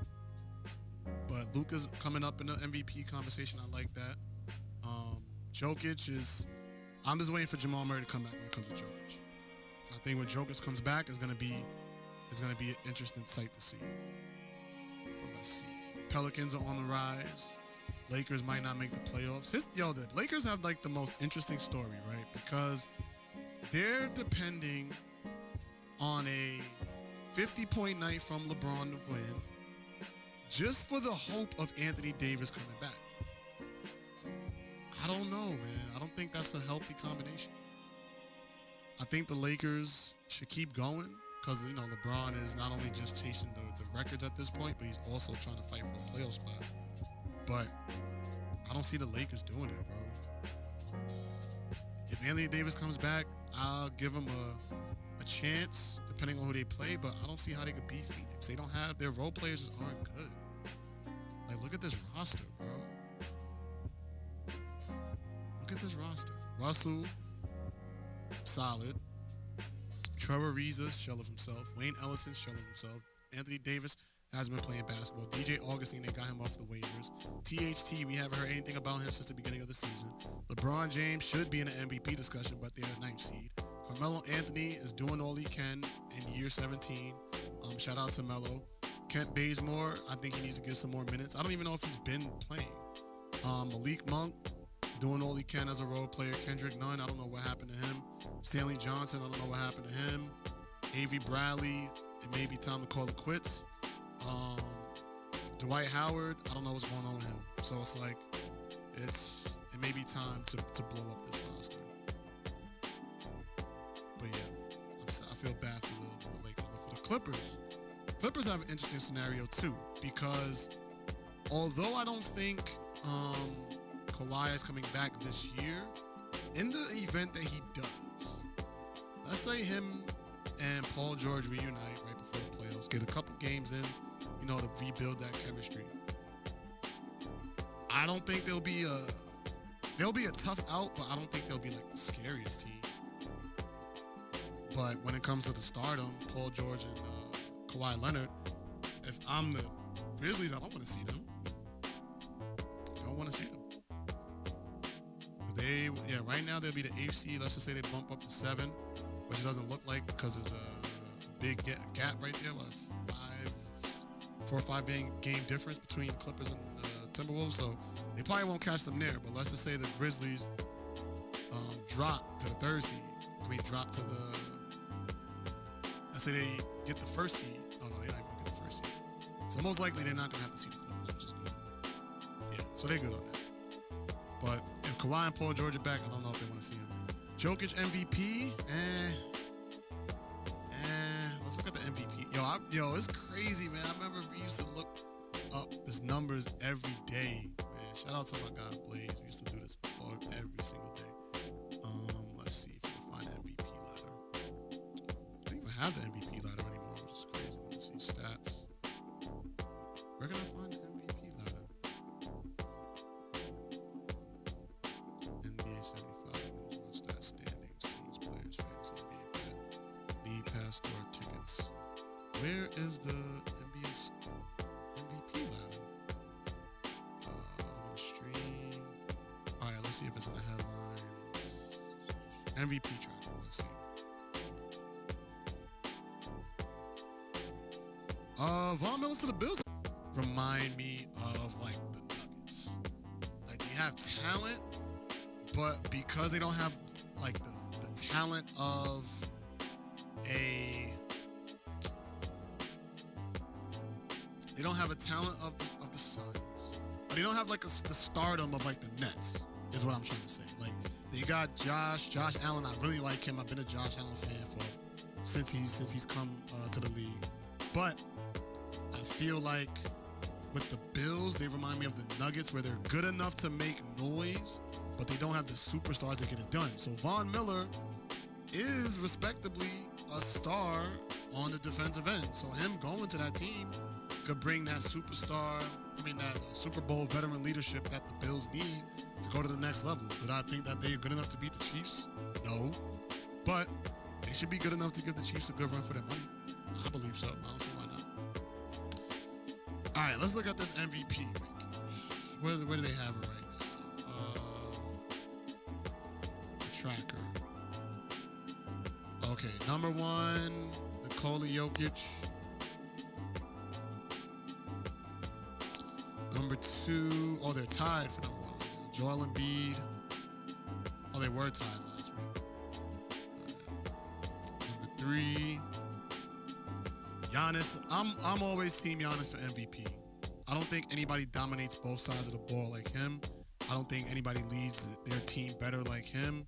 But Luka's coming up in the MVP conversation. I like that. Jokic is... I'm just waiting for Jamal Murray to come back when it comes to Jokic. I think when Jokic comes back, it's gonna be an interesting sight to see. But let's see. The Pelicans are on the rise. Lakers might not make the playoffs. The Lakers have like the most interesting story, right? Because they're depending on a 50-point night from LeBron to win, just for the hope of Anthony Davis coming back. I don't know, man. I don't think that's a healthy combination. I think the Lakers should keep going because, LeBron is not only just chasing the records at this point, but he's also trying to fight for a playoff spot. But I don't see the Lakers doing it, bro. If Anthony Davis comes back, I'll give him a chance, depending on who they play, but I don't see how they could beat Phoenix. They don't have, their role players just aren't good. Like, look at this roster, bro. Look at this roster. Russell, solid. Trevor Ariza, shell of himself. Wayne Ellington, shell of himself. Anthony Davis hasn't been playing basketball. DJ Augustine, they got him off the waivers. THT, we haven't heard anything about him since the beginning of the season. LeBron James should be in an MVP discussion, but they're a 9th seed. Carmelo Anthony is doing all he can in year 17. Shout out to Melo. Kent Bazemore, I think he needs to get some more minutes. I don't even know if he's been playing. Malik Monk, doing all he can as a role player. Kendrick Nunn, I don't know what happened to him. Stanley Johnson, I don't know what happened to him. Avery Bradley, it may be time to call it quits. Dwight Howard, I don't know what's going on with him. So it's like, it may be time to blow up this roster. But yeah, I feel bad for the Lakers. But for the Clippers have an interesting scenario too, because although I don't think Kawhi is coming back this year, in the event that he does, let's say him and Paul George reunite right before the playoffs, get a couple games in, to rebuild that chemistry. I don't think they'll be a tough out, but I don't think they'll be like the scariest team. But when it comes to the stardom, Paul George and Kawhi Leonard, if I'm the Grizzlies, I don't want to see them. I don't want to see them. Right now they'll be the 8th seed. Let's just say they bump up to 7, which it doesn't look like because there's a big gap right there, about 4 or 5 game difference between Clippers and Timberwolves. So they probably won't catch them there. But let's just say the Grizzlies drop to the 3rd seed. Drop to the. Let's say they get the 1st seed. Oh no, they're not even gonna get the 1st seed. So most likely they're not gonna have to see the Clippers, which is good. Yeah, so they're good on that. But if Kawhi and Paul George are back, I don't know if they want to see him. Jokic MVP, let's look at the MVP. Yo, it's crazy, man. I remember we used to look up these numbers every day, man. Shout out to my guy Blaze. We used to do this every single day. Let's see if I can find the MVP ladder. I don't even have the MVP ladder anymore, which is crazy. Let's see stats. Where can I find the MVP ladder? Where is the NBA MVP ladder? Stream. All right, let's see if it's in the headlines. MVP tracker. Let's see. Von Miller to the Bills remind me of like the Nuggets. Like they have talent, but because they don't have like the talent of they don't have a talent of the Suns. But they don't have like the stardom of like the Nets, is what I'm trying to say. Like they got Josh Allen. I really like him. I've been a Josh Allen fan since he's come to the league. But I feel like with the Bills, they remind me of the Nuggets, where they're good enough to make noise, but they don't have the superstars that get it done. So Von Miller is respectably a star on the defensive end. So him going to that team could bring that that Super Bowl veteran leadership that the Bills need to go to the next level. Did I think that they are good enough to beat the Chiefs? No. But they should be good enough to give the Chiefs a good run for their money. I believe so. I don't see why not. All right, let's look at this MVP ranking. Where do they have it right now? The tracker. Okay, number 1, Nikola Jokic. Number 2, they're tied for number 1 right now. Joel Embiid. They were tied last week. Right. Number 3, Giannis. I'm always team Giannis for MVP. I don't think anybody dominates both sides of the ball like him. I don't think anybody leads their team better like him.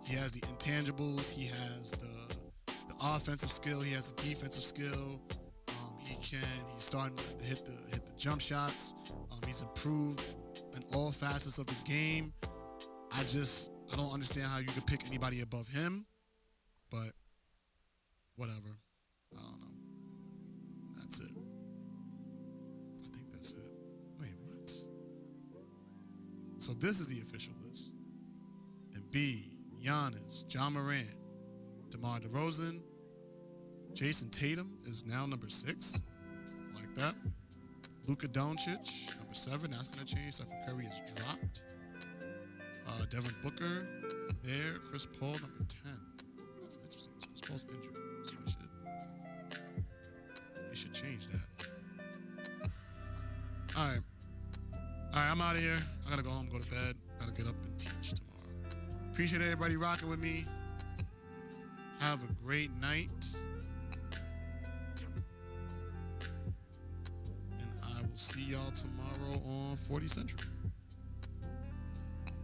He has the intangibles. He has the offensive skill. He has the defensive skill. He's starting to hit the jump shots. He's improved in all facets of his game. I don't understand how you could pick anybody above him, but whatever. I don't know. That's it. I think that's it. Wait, what? So this is the official list. Embiid, Giannis, John Morant, DeMar DeRozan, Jason Tatum is now number 6. Like that. Luka Doncic, number 7. That's going to change. Stephen Curry is dropped. Devin Booker there. Chris Paul, number 10. That's interesting. Chris Paul's injured. So they should change that. All right, I'm out of here. I got to go home, go to bed. Got to get up and teach tomorrow. Appreciate everybody rocking with me. Have a great night. And I will see y'all tomorrow on 40 Central.